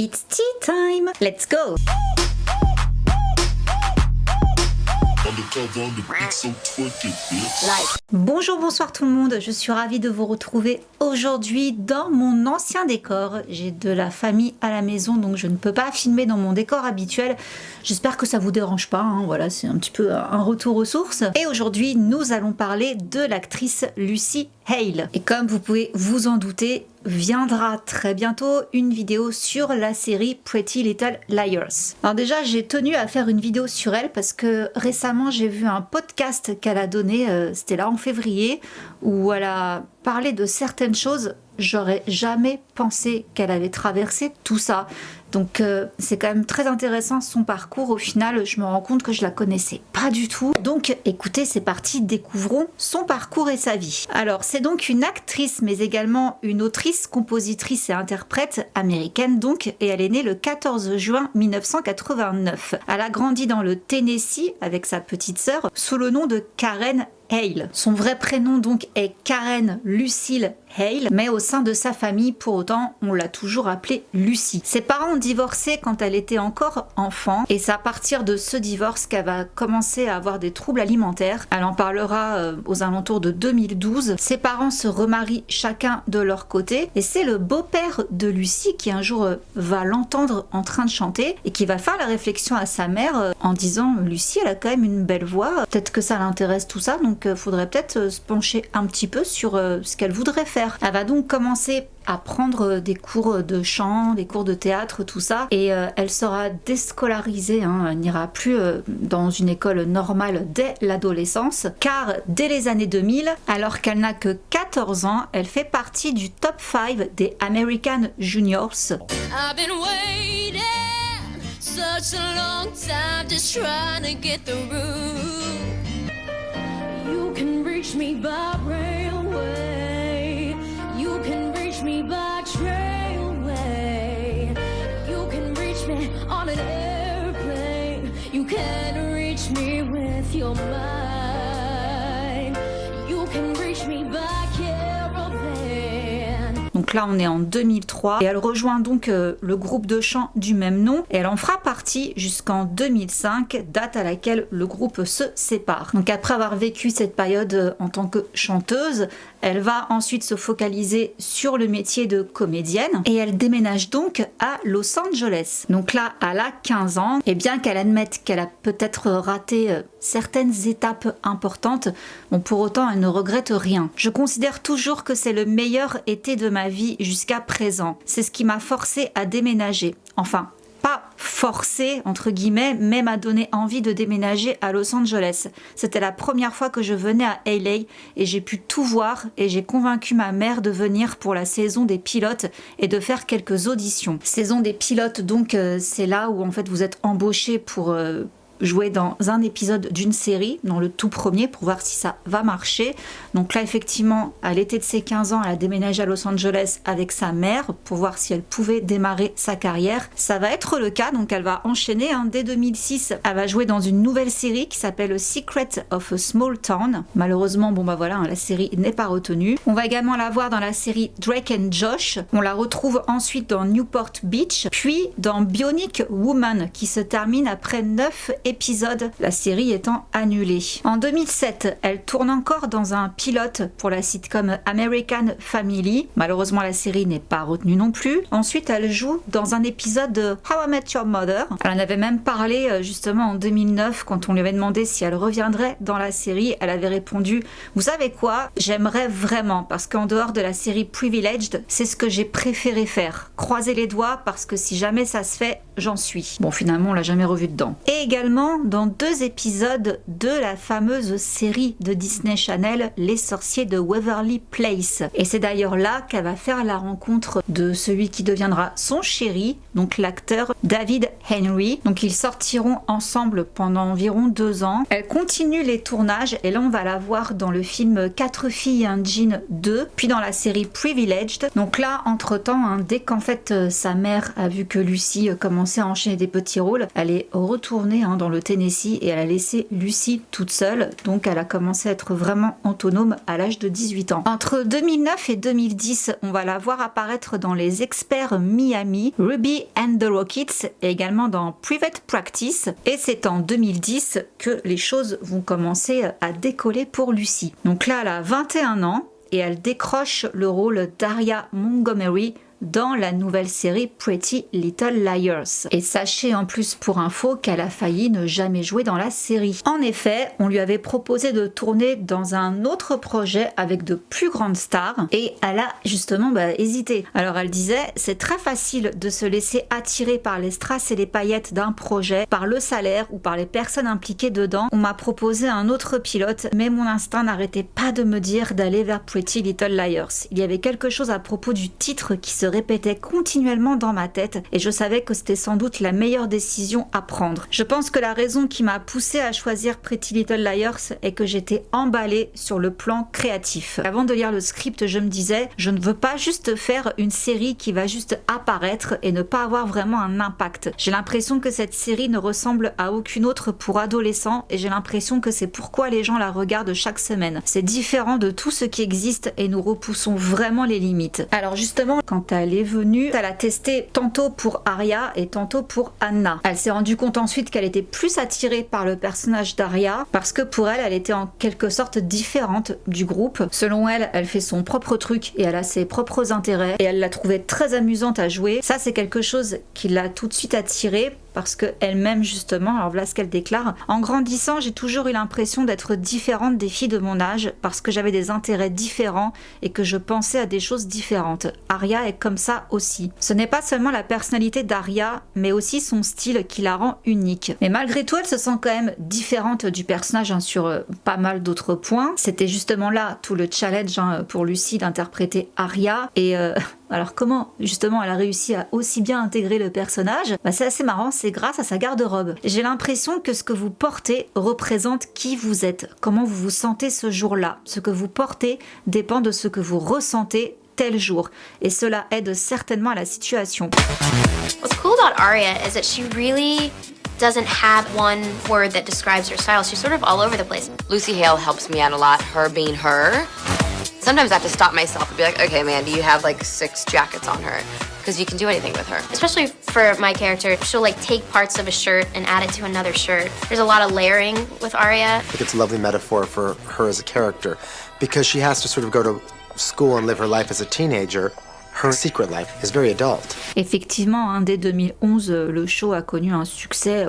It's tea time! Let's go! Bonjour, bonsoir tout le monde, je suis ravie de vous retrouver aujourd'hui dans mon ancien décor. J'ai de la famille à la maison donc je ne peux pas filmer dans mon décor habituel. J'espère que ça vous dérange pas, hein. Voilà, c'est un petit peu un retour aux sources. Et aujourd'hui nous allons parler de l'actrice Lucy Hale. Et comme vous pouvez vous en douter, viendra très bientôt une vidéo sur la série Pretty Little Liars. Alors déjà, j'ai tenu à faire une vidéo sur elle parce que récemment, j'ai vu un podcast qu'elle a donné, c'était là en février, où elle a parlé de certaines choses. J'aurais jamais pensé qu'elle avait traversé tout ça. Donc c'est quand même très intéressant son parcours. Au final, je me rends compte que je la connaissais pas du tout. Donc écoutez, c'est parti, découvrons son parcours et sa vie. Alors c'est donc une actrice mais également une autrice, compositrice et interprète américaine donc, et elle est née le 14 juin 1989. Elle a grandi dans le Tennessee avec sa petite sœur sous le nom de Karen Hale. Son vrai prénom donc est Karen Lucille Hale, mais au sein de sa famille, pour autant, on l'a toujours appelée Lucy. Ses parents ont divorcé quand elle était encore enfant, et c'est à partir de ce divorce qu'elle va commencer à avoir des troubles alimentaires. Elle en parlera aux alentours de 2012. Ses parents se remarient chacun de leur côté, et c'est le beau-père de Lucy qui un jour va l'entendre en train de chanter, et qui va faire la réflexion à sa mère en disant « Lucy, elle a quand même une belle voix, peut-être que ça l'intéresse tout ça, donc faudrait peut-être se pencher un petit peu sur ce qu'elle voudrait faire. » Elle va donc commencer à prendre des cours de chant, des cours de théâtre, tout ça, et elle sera déscolarisée, hein, elle n'ira plus dans une école normale dès l'adolescence, car dès les années 2000, alors qu'elle n'a que 14 ans, elle fait partie du top 5 des American Juniors. I've been waiting such a long time just trying to get through. You can reach me by railway. You can reach me by trailway. You can reach me on an airplane. You can reach me with your mind. You can reach me by caravan. Donc là on est en 2003 et elle rejoint donc le groupe de chant du même nom et elle en fera partie jusqu'en 2005, date à laquelle le groupe se sépare. Donc après avoir vécu cette période en tant que chanteuse, elle va ensuite se focaliser sur le métier de comédienne et elle déménage donc à Los Angeles. Donc là, elle a 15 ans et bien qu'elle admette qu'elle a peut-être raté certaines étapes importantes, bon, pour autant elle ne regrette rien. Je considère toujours que c'est le meilleur été de ma vie jusqu'à présent. C'est ce qui m'a forcée à déménager. Enfin, pas forcé entre guillemets, mais m'a donné envie de déménager à Los Angeles. C'était la première fois que je venais à LA et j'ai pu tout voir et j'ai convaincu ma mère de venir pour la saison des pilotes et de faire quelques auditions. Saison des pilotes donc c'est là où en fait vous êtes embauché pour jouer dans un épisode d'une série, dans le tout premier, pour voir si ça va marcher. Donc là, effectivement, à l'été de ses 15 ans, elle a déménagé à Los Angeles avec sa mère pour voir si elle pouvait démarrer sa carrière. Ça va être le cas, donc elle va enchaîner. Dès 2006, elle va jouer dans une nouvelle série qui s'appelle Secret of a Small Town. Malheureusement, bon bah voilà, la série n'est pas retenue. On va également la voir dans la série Drake and Josh. On la retrouve ensuite dans Newport Beach, puis dans Bionic Woman, qui se termine après 9 épisode, la série étant annulée. En 2007, elle tourne encore dans un pilote pour la sitcom American Family. Malheureusement, la série n'est pas retenue non plus. Ensuite, elle joue dans un épisode de How I Met Your Mother. Elle en avait même parlé justement en 2009 quand on lui avait demandé si elle reviendrait dans la série. Elle avait répondu « Vous savez quoi ? J'aimerais vraiment parce qu'en dehors de la série Privileged, c'est ce que j'ai préféré faire. Croisez les doigts parce que si jamais ça se fait, j'en suis. » Bon, finalement, on l'a jamais revue dedans. Et également dans 2 épisodes de la fameuse série de Disney Channel Les Sorciers de Waverly Place. Et c'est d'ailleurs là qu'elle va faire la rencontre de celui qui deviendra son chéri, donc l'acteur David Henry. Donc ils sortiront ensemble pendant environ 2 ans. Elle continue les tournages et là on va la voir dans le film 4 filles et un jean 2, puis dans la série Privileged. Donc là, entre-temps, dès qu'en fait sa mère a vu que Lucy commençait à enchaîner des petits rôles, elle est retournée dans dans le Tennessee et elle a laissé Lucy toute seule, donc elle a commencé à être vraiment autonome à l'âge de 18 ans. Entre 2009 et 2010, on va la voir apparaître dans Les Experts Miami, Ruby and the Rockets et également dans Private Practice, et c'est en 2010 que les choses vont commencer à décoller pour Lucy. Donc là, elle a 21 ans et elle décroche le rôle d'Aria Montgomery dans la nouvelle série Pretty Little Liars. Et sachez en plus pour info qu'elle a failli ne jamais jouer dans la série. En effet, on lui avait proposé de tourner dans un autre projet avec de plus grandes stars et elle a justement hésité. Alors elle disait, c'est très facile de se laisser attirer par les strass et les paillettes d'un projet, par le salaire ou par les personnes impliquées dedans. On m'a proposé un autre pilote, mais mon instinct n'arrêtait pas de me dire d'aller vers Pretty Little Liars. Il y avait quelque chose à propos du titre qui se répétait continuellement dans ma tête et je savais que c'était sans doute la meilleure décision à prendre. Je pense que la raison qui m'a poussée à choisir Pretty Little Liars est que j'étais emballée sur le plan créatif. Avant de lire le script, je me disais, je ne veux pas juste faire une série qui va juste apparaître et ne pas avoir vraiment un impact. J'ai l'impression que cette série ne ressemble à aucune autre pour adolescents et j'ai l'impression que c'est pourquoi les gens la regardent chaque semaine. C'est différent de tout ce qui existe et nous repoussons vraiment les limites. Alors justement, quand elle est venue, elle a testé tantôt pour Aria et tantôt pour Anna. Elle s'est rendue compte ensuite qu'elle était plus attirée par le personnage d'Aria parce que pour elle, elle était en quelque sorte différente du groupe. Selon elle, elle fait son propre truc et elle a ses propres intérêts et elle la trouvait très amusante à jouer. Ça, c'est quelque chose qui l'a tout de suite attirée parce qu'elle-même justement, alors voilà ce qu'elle déclare, en grandissant j'ai toujours eu l'impression d'être différente des filles de mon âge parce que j'avais des intérêts différents et que je pensais à des choses différentes. Aria est comme ça aussi. Ce n'est pas seulement la personnalité d'Aria mais aussi son style qui la rend unique. Mais malgré tout elle se sent quand même différente du personnage sur pas mal d'autres points. C'était justement là tout le challenge pour Lucy d'interpréter Aria et alors comment justement elle a réussi à aussi bien intégrer le personnage? C'est assez marrant, c'est grâce à sa garde-robe. J'ai l'impression que ce que vous portez représente qui vous êtes, comment vous vous sentez ce jour-là. Ce que vous portez dépend de ce que vous ressentez tel jour. Et cela aide certainement à la situation. What's cool about Aria is that she really doesn't have one word that describes her style. She's sort of all over the place. Lucy Hale helps me out a lot, her being her. Sometimes I have to stop myself and be like, okay, Mandy, you have like 6 jackets on her. Because you can do anything with her. Especially for my character, she'll like take parts of a shirt and add it to another shirt. There's a lot of layering with Aria. I think it's a lovely metaphor for her as a character. Because she has to sort of go to school and live her life as a teenager. Her secret life is very adult. Effectivement, dès 2011, le show a connu un succès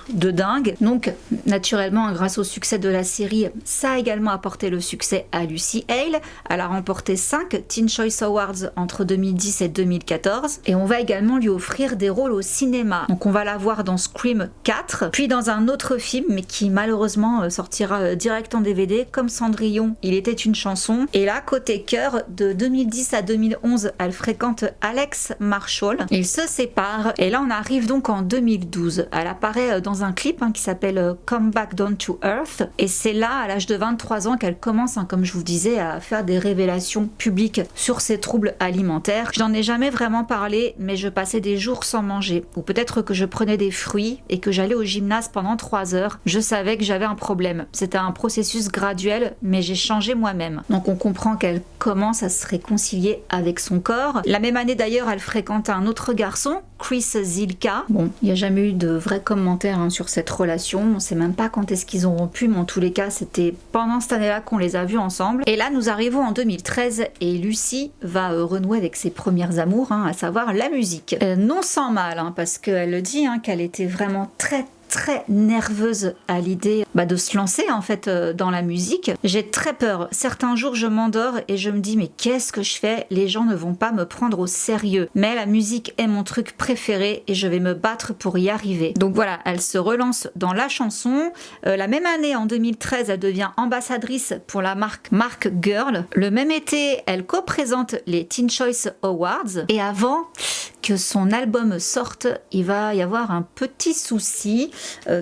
de dingue. Donc, naturellement, grâce au succès de la série, ça a également apporté le succès à Lucy Hale. Elle a remporté 5 Teen Choice Awards entre 2010 et 2014. Et on va également lui offrir des rôles au cinéma. Donc, on va la voir dans Scream 4, puis dans un autre film, mais qui malheureusement sortira direct en DVD, comme Cendrillon, Il était une chanson. Et là, côté cœur, de 2010 à 2011, elle fréquente Alex Marshall. Ils se séparent. Et là, on arrive donc en 2012. Elle apparaît dans un clip qui s'appelle Come Back Down to Earth. Et c'est là, à l'âge de 23 ans, qu'elle commence, comme je vous disais, à faire des révélations publiques sur ses troubles alimentaires. Je n'en ai jamais vraiment parlé, mais je passais des jours sans manger. Ou peut-être que je prenais des fruits et que j'allais au gymnase pendant 3 heures. Je savais que j'avais un problème. C'était un processus graduel, mais j'ai changé moi-même. Donc on comprend qu'elle commence à se réconcilier avec son corps. La même année d'ailleurs, elle fréquente un autre garçon, Chris Zilka. Bon, il n'y a jamais eu de vrais commentaires sur cette relation. On ne sait même pas quand est-ce qu'ils ont rompu, mais en tous les cas, c'était pendant cette année-là qu'on les a vus ensemble. Et là, nous arrivons en 2013 et Lucy va renouer avec ses premières amours, à savoir la musique. Non sans mal, parce qu'elle le dit, qu'elle était vraiment très nerveuse à l'idée de se lancer en fait dans la musique. J'ai très peur. Certains jours je m'endors et je me dis mais qu'est-ce que je fais? Les gens ne vont pas me prendre au sérieux. Mais la musique est mon truc préféré et je vais me battre pour y arriver. Donc voilà, elle se relance dans la chanson. La même année, en 2013, elle devient ambassadrice pour la marque Marc Girl. Le même été, elle co-présente les Teen Choice Awards. Et avant que son album sorte, il va y avoir un petit souci,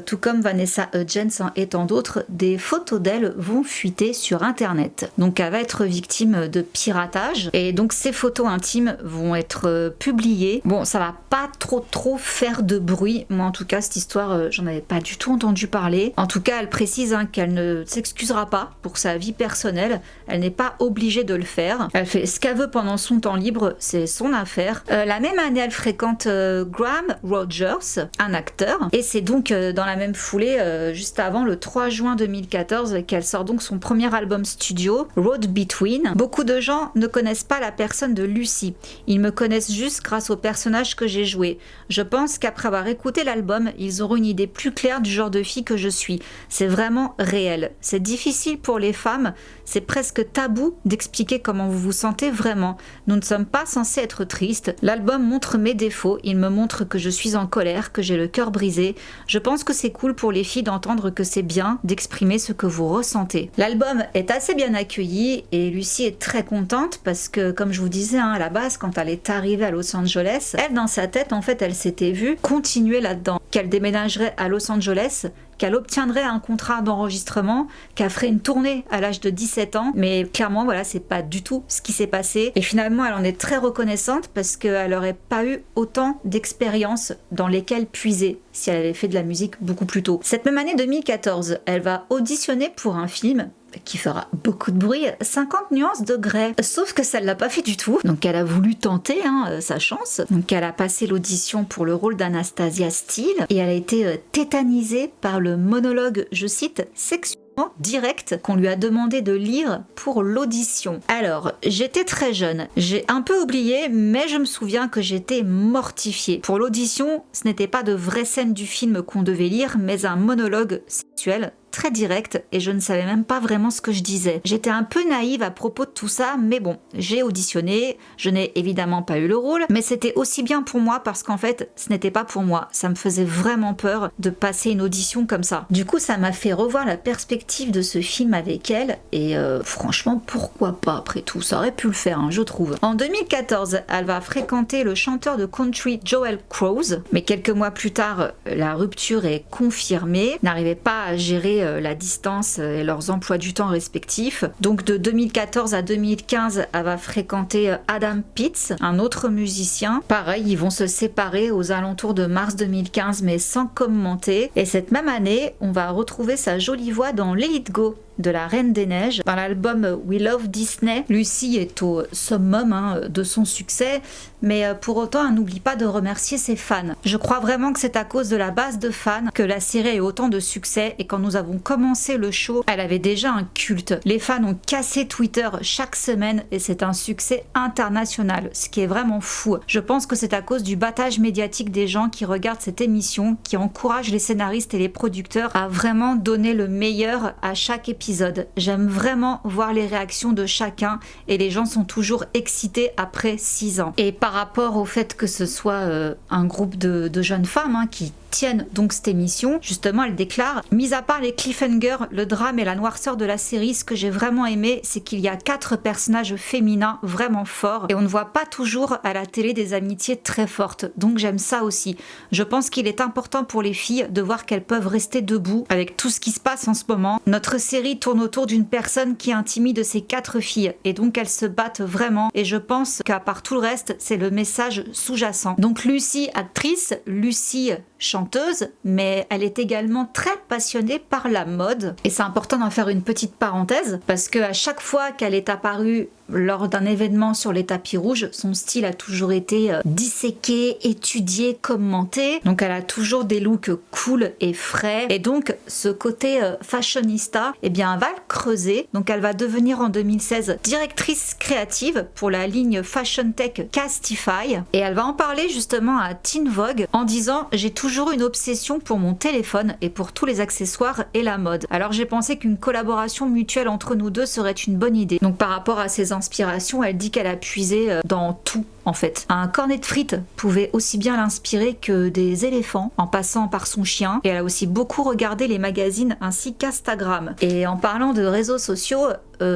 tout comme Vanessa Hudgens est et tant d'autres, des photos d'elle vont fuiter sur internet. Donc elle va être victime de piratage et donc ces photos intimes vont être publiées. Bon, ça va pas trop faire de bruit. Moi en tout cas cette histoire j'en avais pas du tout entendu parler. En tout cas elle précise qu'elle ne s'excusera pas pour sa vie personnelle. Elle n'est pas obligée de le faire. Elle fait ce qu'elle veut pendant son temps libre, c'est son affaire. La même année elle fréquente Graham Rogers, un acteur, et c'est donc dans la même foulée, juste avant le 3 juin 2014, qu'elle sort donc son premier album studio, Road Between. Beaucoup de gens ne connaissent pas la personne de Lucy. Ils me connaissent juste grâce au personnage que j'ai joué. Je pense qu'après avoir écouté l'album, ils auront une idée plus claire du genre de fille que je suis. C'est vraiment réel. C'est difficile pour les femmes, c'est presque tabou d'expliquer comment vous vous sentez vraiment. Nous ne sommes pas censés être tristes. L'album montre mes défauts, il me montre que je suis en colère, que j'ai le cœur brisé. Je pense que c'est cool pour les filles d'entendre que c'est bien d'exprimer ce que vous ressentez. L'album est assez bien accueilli et Lucy est très contente parce que, comme je vous disais à la base, quand elle est arrivée à Los Angeles, elle dans sa tête en fait elle s'était vue continuer là-dedans, qu'elle déménagerait à Los Angeles, qu'elle obtiendrait un contrat d'enregistrement, qu'elle ferait une tournée à l'âge de 17 ans, mais clairement voilà, c'est pas du tout ce qui s'est passé et finalement elle en est très reconnaissante parce qu'elle aurait pas eu autant d'expériences dans lesquelles puiser si elle avait fait de la musique beaucoup plus tôt. Cette même année 2014, elle va auditionner pour un film qui fera beaucoup de bruit, 50 nuances de Grey. Sauf que ça ne l'a pas fait du tout. Donc elle a voulu tenter sa chance. Donc elle a passé l'audition pour le rôle d'Anastasia Steele et elle a été tétanisée par le monologue, je cite, sexuellement direct qu'on lui a demandé de lire pour l'audition. Alors, j'étais très jeune, j'ai un peu oublié, mais je me souviens que j'étais mortifiée. Pour l'audition, ce n'était pas de vraies scènes du film qu'on devait lire, mais un monologue sexuel très direct et je ne savais même pas vraiment ce que je disais. J'étais un peu naïve à propos de tout ça, mais bon, j'ai auditionné, je n'ai évidemment pas eu le rôle, mais c'était aussi bien pour moi parce qu'en fait, ce n'était pas pour moi. Ça me faisait vraiment peur de passer une audition comme ça. Du coup, ça m'a fait revoir la perspective de ce film avec elle et franchement, pourquoi pas après tout, ça aurait pu le faire, je trouve. En 2014, elle va fréquenter le chanteur de country Joel Crows, mais quelques mois plus tard, la rupture est confirmée, n'arrivait pas à gérer la distance et leurs emplois du temps respectifs. Donc de 2014 à 2015, elle va fréquenter Adam Pitts, un autre musicien. Pareil, ils vont se séparer aux alentours de mars 2015, mais sans commenter. Et cette même année, on va retrouver sa jolie voix dans Let It Go de la Reine des Neiges. Dans l'album We Love Disney, Lucy est au summum de son succès, mais pour autant, elle n'oublie pas de remercier ses fans. Je crois vraiment que c'est à cause de la base de fans que la série a eu autant de succès, et quand nous avons commencé le show, elle avait déjà un culte. Les fans ont cassé Twitter chaque semaine et c'est un succès international, ce qui est vraiment fou. Je pense que c'est à cause du battage médiatique des gens qui regardent cette émission, qui encourage les scénaristes et les producteurs à vraiment donner le meilleur à chaque épisode. J'aime vraiment voir les réactions de chacun et les gens sont toujours excités après 6 ans. Et par rapport au fait que ce soit un groupe de jeunes femmes qui tiennent donc cette émission, justement elle déclare: mis à part les cliffhangers, le drame et la noirceur de la série, ce que j'ai vraiment aimé, c'est qu'il y a 4 personnages féminins vraiment forts et on ne voit pas toujours à la télé des amitiés très fortes, donc j'aime ça aussi. Je pense qu'il est important pour les filles de voir qu'elles peuvent rester debout avec tout ce qui se passe en ce moment. Notre série tourne autour d'une personne qui est intimie de ces 4 filles et donc elles se battent vraiment et je pense qu'à part tout le reste, c'est le message sous-jacent. Donc Lucy, actrice, Lucy, chanteuse, mais elle est également très passionnée par la mode. Et c'est important d'en faire une petite parenthèse, parce qu'à chaque fois qu'elle est apparue lors d'un événement sur les tapis rouges, son style a toujours été disséqué, étudié, commenté. Donc elle a toujours des looks cool et frais. Et donc ce côté fashionista, eh bien elle va le creuser. Donc elle va devenir en 2016 directrice créative pour la ligne Fashion Tech Castify. Et elle va en parler justement à Teen Vogue en disant: j'ai toujours une obsession pour mon téléphone et pour tous les accessoires et la mode. Alors j'ai pensé qu'une collaboration mutuelle entre nous deux serait une bonne idée. Donc par rapport à ses inspirations, elle dit qu'elle a puisé dans tout. en fait. Un cornet de frites pouvait aussi bien l'inspirer que des éléphants, en passant par son chien. Et elle a aussi beaucoup regardé les magazines ainsi qu'Instagram. Et en parlant de réseaux sociaux,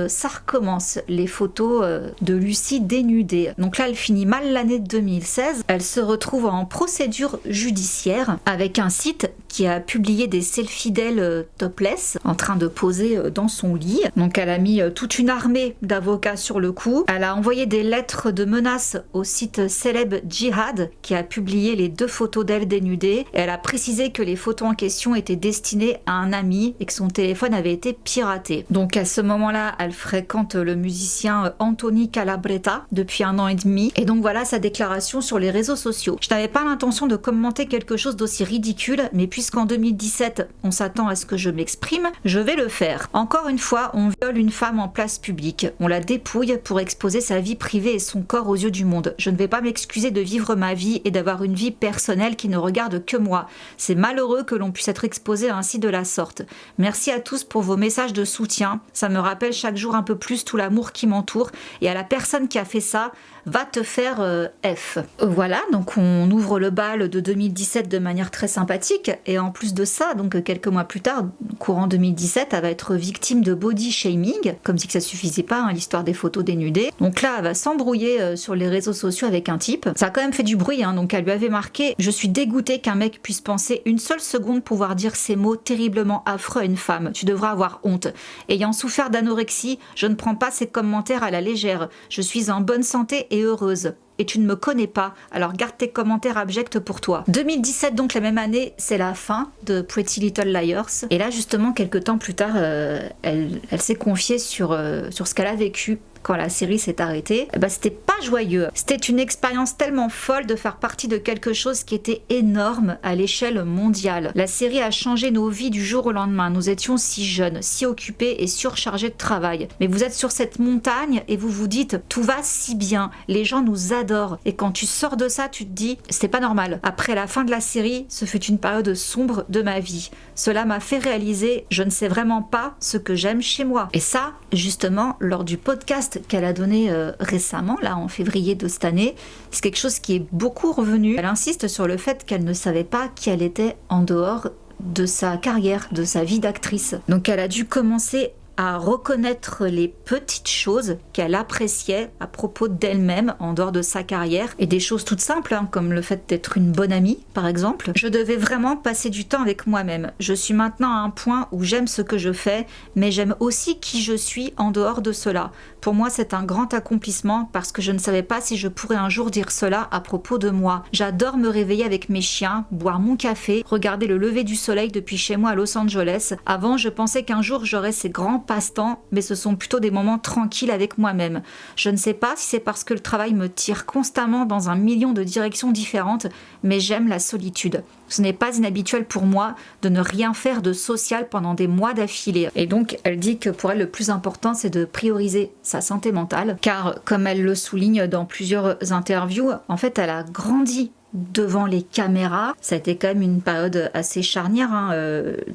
ça recommence, les photos de Lucy dénudée. Donc là, elle finit mal l'année 2016. Elle se retrouve en procédure judiciaire avec un site qui a publié des selfies d'elle topless, en train de poser dans son lit. Donc elle a mis toute une armée d'avocats sur le coup. Elle a envoyé des lettres de menaces au site célèbre Jihad, qui a publié les 2 photos d'elle dénudée. Et elle a précisé que les photos en question étaient destinées à un ami et que son téléphone avait été piraté. Donc à ce moment-là, elle fréquente le musicien Anthony Calabretta depuis 1 an et demi. Et donc voilà sa déclaration sur les réseaux sociaux. Je n'avais pas l'intention de commenter quelque chose d'aussi ridicule, mais puisqu'en 2017, on s'attend à ce que je m'exprime, je vais le faire. Encore une fois, on viole une femme en place publique. On la dépouille pour exposer sa vie privée et son corps aux yeux du monde. Je ne vais pas m'excuser de vivre ma vie et d'avoir une vie personnelle qui ne regarde que moi. C'est malheureux que l'on puisse être exposé ainsi de la sorte. Merci à tous pour vos messages de soutien. Ça me rappelle chaque jour un peu plus tout l'amour qui m'entoure, et à la personne qui a fait ça, va te faire F. Voilà, donc on ouvre le bal de 2017 de manière très sympathique, et en plus de ça, donc quelques mois plus tard, courant 2017, elle va être victime de body shaming, comme si que ça suffisait pas, hein, l'histoire des photos dénudées. Donc là, elle va s'embrouiller sur les réseaux sociaux avec un type. Ça a quand même fait du bruit, hein, donc elle lui avait marqué: je suis dégoûtée qu'un mec puisse penser une seule seconde pouvoir dire ces mots terriblement affreux à une femme. Tu devrais avoir honte. Ayant souffert d'anorexie, je ne prends pas ces commentaires à la légère. Je suis en bonne santé et heureuse. Et tu ne me connais pas, alors garde tes commentaires abjects pour toi. 2017, donc la même année, c'est la fin de Pretty Little Liars. Et là, justement, quelques temps plus tard, elle s'est confiée sur ce qu'elle a vécu quand la série s'est arrêtée. C'était pas joyeux. C'était une expérience tellement folle de faire partie de quelque chose qui était énorme à l'échelle mondiale. La série a changé nos vies du jour au lendemain. Nous étions si jeunes, si occupés et surchargés de travail. Mais vous êtes sur cette montagne et vous vous dites: tout va si bien, les gens nous adorent. Et quand tu sors de ça, tu te dis: c'est pas normal. Après la fin de la série, ce fut une période sombre de ma vie. Cela m'a fait réaliser: je ne sais vraiment pas ce que j'aime chez moi. Et ça, justement, lors du podcast qu'elle a donné récemment, là en février de cette année, c'est quelque chose qui est beaucoup revenu. Elle insiste sur le fait qu'elle ne savait pas qui elle était en dehors de sa carrière, de sa vie d'actrice. Donc elle a dû commencer à reconnaître les petites choses qu'elle appréciait à propos d'elle-même en dehors de sa carrière, et des choses toutes simples, hein, comme le fait d'être une bonne amie par exemple. Je devais vraiment passer du temps avec moi-même. Je suis maintenant à un point où j'aime ce que je fais, mais j'aime aussi qui je suis en dehors de cela. Pour moi, c'est un grand accomplissement parce que je ne savais pas si je pourrais un jour dire cela à propos de moi. J'adore me réveiller avec mes chiens, boire mon café, regarder le lever du soleil depuis chez moi à Los Angeles. Avant, je pensais qu'un jour j'aurais ces grands passe-temps, mais ce sont plutôt des moments tranquilles avec moi-même. Je ne sais pas si c'est parce que le travail me tire constamment dans 1 million de directions différentes, mais j'aime la solitude. Ce n'est pas inhabituel pour moi de ne rien faire de social pendant des mois d'affilée. Et donc, elle dit que pour elle, le plus important, c'est de prioriser sa santé mentale, car comme elle le souligne dans plusieurs interviews, en fait, elle a grandi devant les caméras. Ça a été quand même une période assez charnière, hein,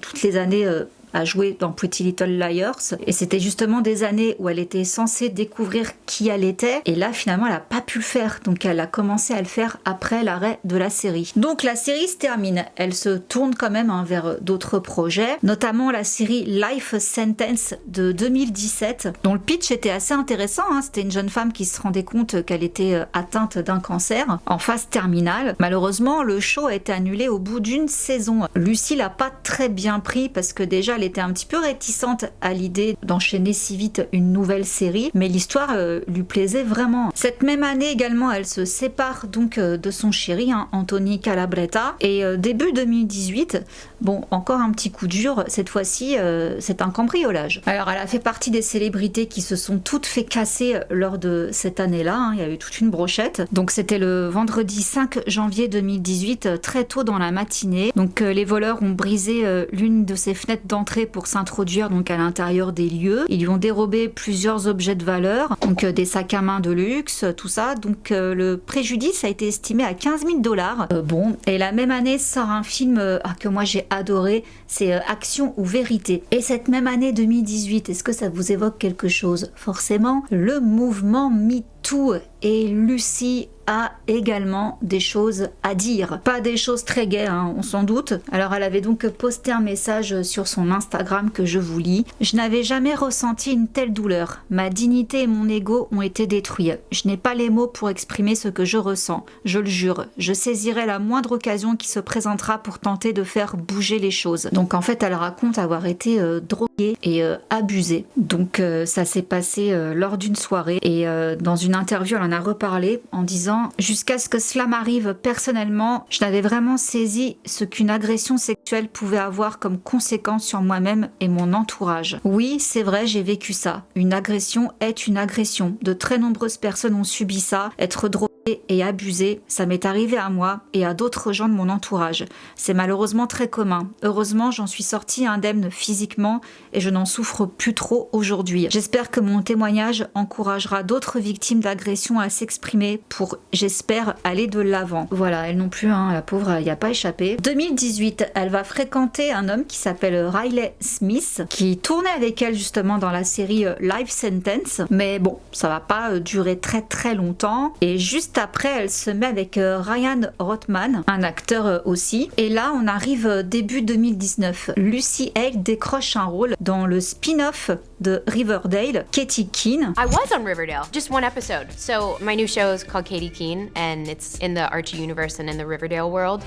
toutes les années a joué dans Pretty Little Liars, et c'était justement des années où elle était censée découvrir qui elle était, et là finalement elle n'a pas pu le faire, donc elle a commencé à le faire après l'arrêt de la série. Donc la série se termine, elle se tourne quand même vers d'autres projets, notamment la série Life Sentence de 2017, dont le pitch était assez intéressant, hein. C'était une jeune femme qui se rendait compte qu'elle était atteinte d'un cancer en phase terminale. Malheureusement, le show a été annulé au bout d'1 saison. Lucy l'a pas très bien pris parce que déjà elle était un petit peu réticente à l'idée d'enchaîner si vite une nouvelle série, mais l'histoire lui plaisait vraiment. Cette même année également, elle se sépare donc de son chéri, hein, Anthony Calabretta, et début 2018, bon, encore un petit coup dur, cette fois-ci c'est un cambriolage. Alors elle a fait partie des célébrités qui se sont toutes fait casser lors de cette année-là, hein. Il y a eu toute une brochette. Donc c'était le vendredi 5 janvier 2018, très tôt dans la matinée. Donc les voleurs ont brisé l'une de ses fenêtres d'entrée pour s'introduire donc à l'intérieur des lieux. Ils lui ont dérobé plusieurs objets de valeur, donc des sacs à main de luxe, tout ça. Donc le préjudice a été estimé à 15 000 $. Bon, et la même année sort un film que moi j'ai adoré, c'est Action ou Vérité. Et cette même année 2018, est-ce que ça vous évoque quelque chose? Forcément, le mouvement MeToo, et Lucy a également des choses à dire. Pas des choses très gaies, on s'en doute. Alors elle avait donc posté un message sur son Instagram que je vous lis. « Je n'avais jamais ressenti une telle douleur. Ma dignité et mon ego ont été détruits. Je n'ai pas les mots pour exprimer ce que je ressens. Je le jure, je saisirai la moindre occasion qui se présentera pour tenter de faire bouger les choses. » Donc en fait, elle raconte avoir été droguée et abusée. Donc ça s'est passé lors d'une soirée et dans une interview, elle en a reparlé en disant « Jusqu'à ce que cela m'arrive personnellement, je n'avais vraiment saisi ce qu'une agression sexuelle pouvait avoir comme conséquence sur moi-même et mon entourage. Oui, c'est vrai, j'ai vécu ça. Une agression est une agression. De très nombreuses personnes ont subi ça. Être drogué et abusé, ça m'est arrivé à moi et à d'autres gens de mon entourage. C'est malheureusement très commun. Heureusement, j'en suis sortie indemne physiquement et je n'en souffre plus trop aujourd'hui. J'espère que mon témoignage encouragera d'autres victimes d'agression à s'exprimer pour, j'espère, aller de l'avant. » Voilà, elle non plus, la pauvre, elle n'y a pas échappé. 2018, elle va fréquenter un homme qui s'appelle Riley Smith, qui tournait avec elle justement dans la série Life Sentence. Mais bon, ça va pas durer très très longtemps. Et juste après, elle se met avec Ryan Rothman, un acteur aussi. Et là, on arrive début 2019. Lucy Hale décroche un rôle dans le spin-off de Riverdale, Katie Keene. I was on Riverdale, just one episode. So my new show is called Katie Keene, and it's in the Archie universe and in the Riverdale world.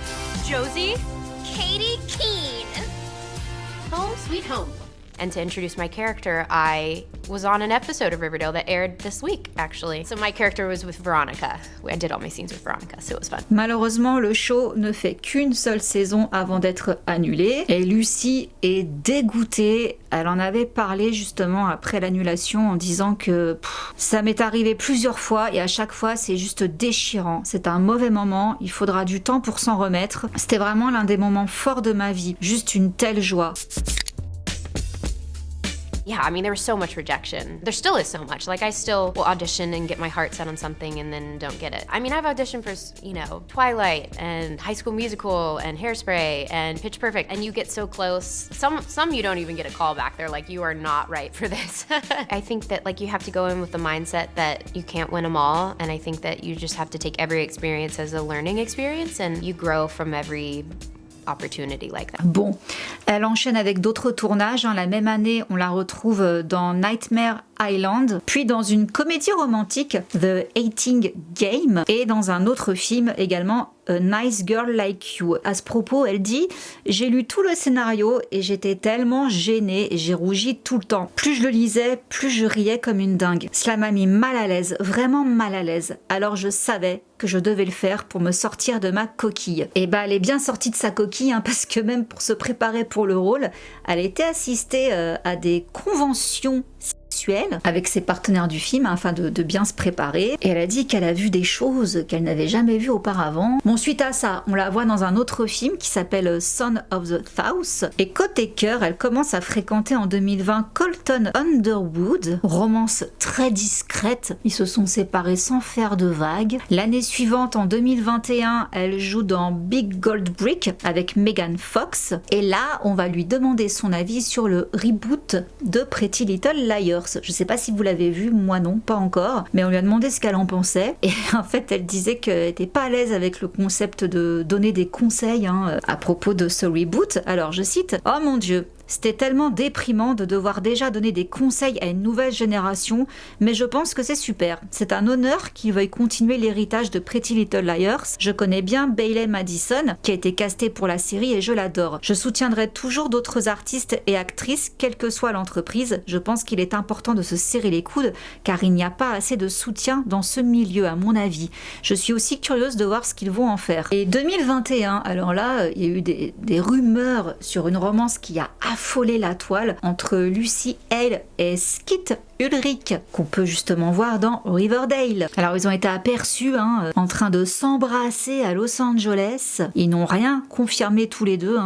Josie? Katie Keene! Home sweet home. And to introduce my character, I was on an episode of Riverdale that aired this week, actually. So my character was with Veronica. I did all my scenes with Veronica, so it was fun. Malheureusement, le show ne fait qu'une seule saison avant d'être annulé. Et Lucy est dégoûtée. Elle en avait parlé justement après l'annulation en disant que ça m'est arrivé plusieurs fois et à chaque fois c'est juste déchirant. C'est un mauvais moment, il faudra du temps pour s'en remettre. C'était vraiment l'un des moments forts de ma vie. Juste une telle joie. Yeah, I mean, there was so much rejection. There still is so much. Like, I still will audition and get my heart set on something and then don't get it. I mean, I've auditioned for, Twilight and High School Musical and Hairspray and Pitch Perfect, and you get so close. Some you don't even get a call back. They're like, you are not right for this. I think that, you have to go in with the mindset that you can't win them all, and I think that you just have to take every experience as a learning experience, and you grow from every opportunity like that. Bon, elle enchaîne avec d'autres tournages. La même année, on la retrouve dans Nightmare Island, puis dans une comédie romantique, The Hating Game, et dans un autre film également, A Nice Girl Like You. À ce propos, elle dit « J'ai lu tout le scénario et j'étais tellement gênée et j'ai rougi tout le temps. Plus je le lisais, plus je riais comme une dingue. Cela m'a mis mal à l'aise, vraiment mal à l'aise. Alors je savais que je devais le faire pour me sortir de ma coquille. » Et elle est bien sortie de sa coquille, parce que même pour se préparer pour le rôle, elle a été assistée à des conventions sexuelle avec ses partenaires du film afin de bien se préparer, et elle a dit qu'elle a vu des choses qu'elle n'avait jamais vues auparavant. Bon, suite à ça, on la voit dans un autre film qui s'appelle Son of the South, et côté cœur, elle commence à fréquenter en 2020 Colton Underwood, romance très discrète, ils se sont séparés sans faire de vagues. L'année suivante, en 2021, elle joue dans Big Gold Brick avec Megan Fox, et là on va lui demander son avis sur le reboot de Pretty Little Liars. Je sais pas si vous l'avez vu, moi non, pas encore, mais on lui a demandé ce qu'elle en pensait, et en fait elle disait qu'elle était pas à l'aise avec le concept de donner des conseils à propos de ce reboot. Alors je cite: « Oh mon Dieu, c'était tellement déprimant de devoir déjà donner des conseils à une nouvelle génération, mais je pense que c'est super. C'est un honneur qu'ils veuillent continuer l'héritage de Pretty Little Liars. Je connais bien Bailey Madison, qui a été castée pour la série, et je l'adore. Je soutiendrai toujours d'autres artistes et actrices, quelle que soit l'entreprise. Je pense qu'il est important de se serrer les coudes, car il n'y a pas assez de soutien dans ce milieu, à mon avis. Je suis aussi curieuse de voir ce qu'ils vont en faire. » Et 2021, alors là, il y a eu des rumeurs sur une romance qui a affolé la toile entre Lucy Hale et Skeet Ulrich, qu'on peut justement voir dans Riverdale. Alors ils ont été aperçus en train de s'embrasser à Los Angeles. Ils n'ont rien confirmé tous les deux,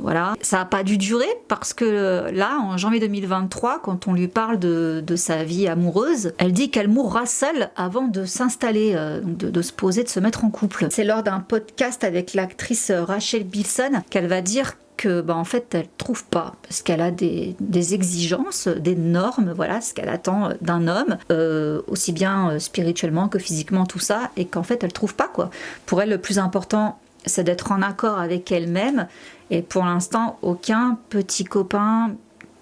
voilà. Ça n'a pas dû durer parce que là, en janvier 2023, quand on lui parle de sa vie amoureuse, elle dit qu'elle mourra seule avant de s'installer, de se poser, de se mettre en couple. C'est lors d'un podcast avec l'actrice Rachel Bilson qu'elle va dire que en fait elle trouve pas, parce qu'elle a des exigences, des normes, voilà, ce qu'elle attend d'un homme, aussi bien spirituellement que physiquement, tout ça, et qu'en fait elle trouve pas, quoi. Pour elle, le plus important, c'est d'être en accord avec elle-même, et pour l'instant, aucun petit copain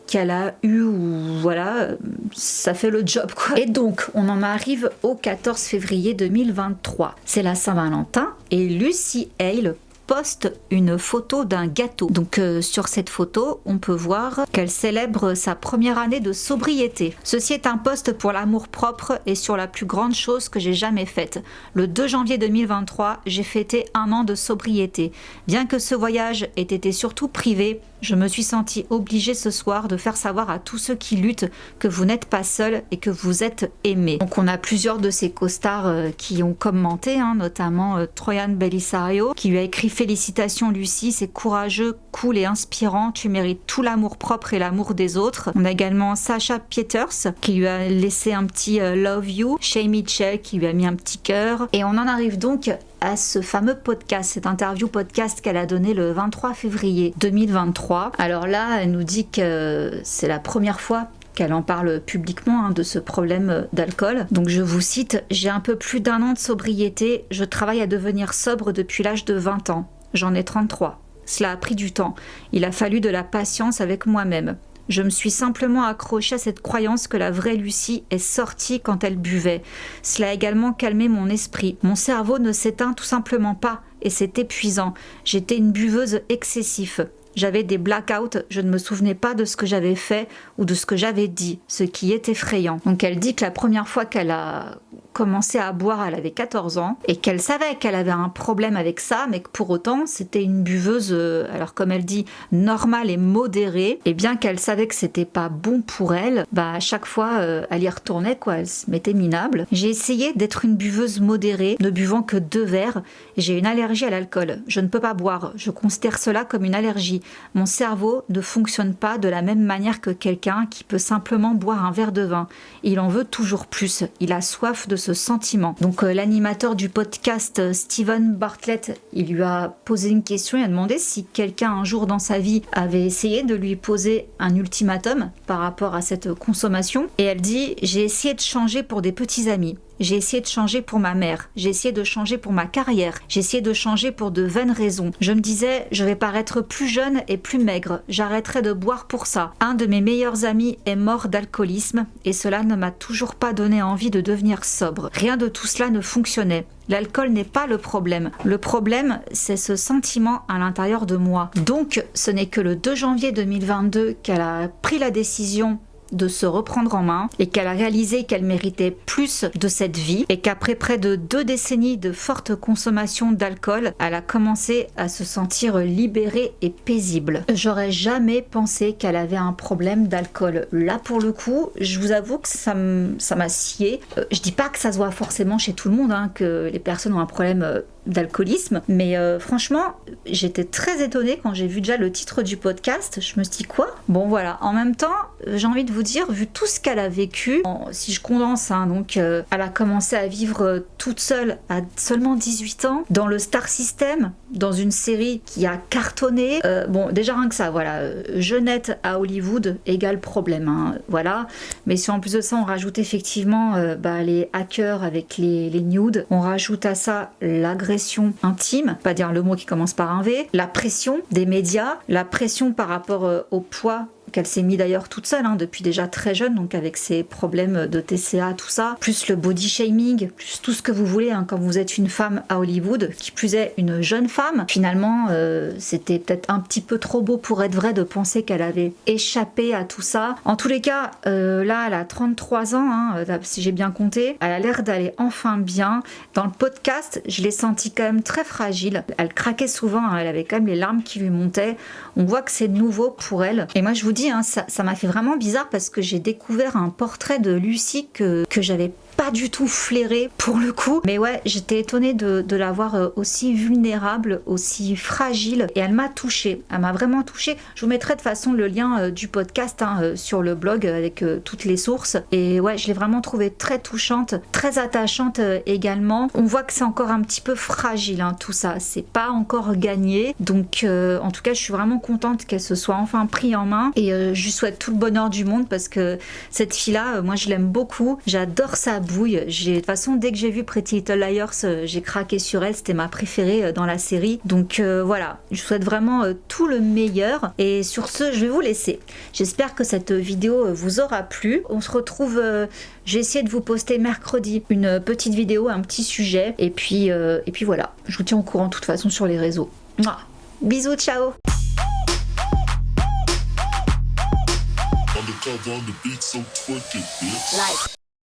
qu'elle a eu, ou voilà, ça fait le job, quoi. Et donc, on en arrive au 14 février 2023. C'est la Saint-Valentin, et Lucy Hale poste une photo d'un gâteau. Donc sur cette photo, on peut voir qu'elle célèbre sa première année de sobriété. Ceci est un post pour l'amour-propre et sur la plus grande chose que j'ai jamais faite. Le 2 janvier 2023, j'ai fêté 1 an de sobriété. Bien que ce voyage ait été surtout privé, je me suis sentie obligée ce soir de faire savoir à tous ceux qui luttent que vous n'êtes pas seul et que vous êtes aimé. Donc on a plusieurs de ses co-stars qui ont commenté, notamment Troian Bellisario, qui lui a écrit « Félicitations Lucie, c'est courageux, cool et inspirant, tu mérites tout l'amour propre et l'amour des autres ». On a également Sasha Pieters qui lui a laissé un petit « Love you », Shay Mitchell qui lui a mis un petit cœur. Et on en arrive donc à ce fameux podcast, cette interview podcast qu'elle a donné le 23 février 2023. Alors là, elle nous dit que c'est la première fois qu'elle en parle publiquement de ce problème d'alcool. Donc je vous cite, « J'ai un peu plus d'1 an de sobriété, je travaille à devenir sobre depuis l'âge de 20 ans. J'en ai 33. Cela a pris du temps. Il a fallu de la patience avec moi-même. Je me suis simplement accrochée à cette croyance que la vraie Lucie est sortie quand elle buvait. Cela a également calmé mon esprit. Mon cerveau ne s'éteint tout simplement pas et c'est épuisant. J'étais une buveuse excessive. J'avais des blackouts, je ne me souvenais pas de ce que j'avais fait ou de ce que j'avais dit, ce qui est effrayant. » Donc elle dit que la première fois qu'elle a commencé à boire, elle avait 14 ans et qu'elle savait qu'elle avait un problème avec ça, mais que pour autant c'était une buveuse, alors comme elle dit, normale et modérée, et bien qu'elle savait que c'était pas bon pour elle, à chaque fois elle y retournait, quoi, elle se mettait minable. J'ai essayé d'être une buveuse modérée, ne buvant que 2 verres, et j'ai une allergie à l'alcool. Je ne peux pas boire, je considère cela comme une allergie. Mon cerveau ne fonctionne pas de la même manière que quelqu'un qui peut simplement boire un verre de vin. Il en veut toujours plus, il a soif de ce sentiment. Donc l'animateur du podcast Steven Bartlett, il lui a posé une question, il a demandé si quelqu'un un jour dans sa vie avait essayé de lui poser un ultimatum par rapport à cette consommation, et elle dit « J'ai essayé de changer pour des petits amis. J'ai essayé de changer pour ma mère, j'ai essayé de changer pour ma carrière, j'ai essayé de changer pour de vaines raisons. Je me disais, je vais paraître plus jeune et plus maigre, j'arrêterai de boire pour ça. Un de mes meilleurs amis est mort d'alcoolisme et cela ne m'a toujours pas donné envie de devenir sobre. Rien de tout cela ne fonctionnait. L'alcool n'est pas le problème. Le problème, c'est ce sentiment à l'intérieur de moi. Donc, ce n'est que le 2 janvier 2022 qu'elle a pris la décision de se reprendre en main et qu'elle a réalisé qu'elle méritait plus de cette vie et qu'après près de 2 décennies de forte consommation d'alcool, elle a commencé à se sentir libérée et paisible. J'aurais jamais pensé qu'elle avait un problème d'alcool. Là pour le coup, je vous avoue que ça m'a scié. Je dis pas que ça se voit forcément chez tout le monde, que les personnes ont un problème d'alcoolisme, mais franchement j'étais très étonnée quand j'ai vu déjà le titre du podcast. Je me suis dit quoi ? Bon voilà, en même temps j'ai envie de vous dire, vu tout ce qu'elle a vécu, si je condense, donc elle a commencé à vivre toute seule à seulement 18 ans dans le Star System, dans une série qui a cartonné. Bon déjà rien que ça, voilà, jeunette à Hollywood égale problème, voilà. Mais si en plus de ça on rajoute effectivement les hackers avec les nudes, on rajoute à ça l'agression intime, pas dire le mot qui commence par un V, la pression des médias, la pression par rapport au poids qu'elle s'est mis d'ailleurs toute seule depuis déjà très jeune, donc avec ses problèmes de TCA, tout ça, plus le body shaming, plus tout ce que vous voulez quand vous êtes une femme à Hollywood, qui plus est une jeune femme. Finalement, c'était peut-être un petit peu trop beau pour être vrai de penser qu'elle avait échappé à tout ça. En tous les cas, là, elle a 33 ans, si j'ai bien compté. Elle a l'air d'aller enfin bien. Dans le podcast, je l'ai sentie quand même très fragile. Elle craquait souvent, elle avait quand même les larmes qui lui montaient. On voit que c'est nouveau pour elle. Et moi, je vous dis, ça m'a fait vraiment bizarre parce que j'ai découvert un portrait de Lucie que j'avais pas du tout flairée pour le coup. Mais ouais, j'étais étonnée de la voir aussi vulnérable, aussi fragile. Et elle m'a touchée. Elle m'a vraiment touchée. Je vous mettrai de toute façon le lien du podcast sur le blog avec toutes les sources. Et ouais, je l'ai vraiment trouvée très touchante, très attachante également. On voit que c'est encore un petit peu fragile tout ça. C'est pas encore gagné. Donc en tout cas, je suis vraiment contente qu'elle se soit enfin pris en main. Et je lui souhaite tout le bonheur du monde parce que cette fille-là, moi je l'aime beaucoup. J'adore sa bouille. De toute façon, dès que j'ai vu Pretty Little Liars, j'ai craqué sur elle. C'était ma préférée dans la série. Donc voilà, je souhaite vraiment tout le meilleur. Et sur ce, je vais vous laisser. J'espère que cette vidéo vous aura plu. On se retrouve, j'ai essayé de vous poster mercredi une petite vidéo, un petit sujet. Et puis voilà, je vous tiens au courant de toute façon sur les réseaux. Mouah. Bisous, ciao. Undercover on the beat, so twerk it, bitch.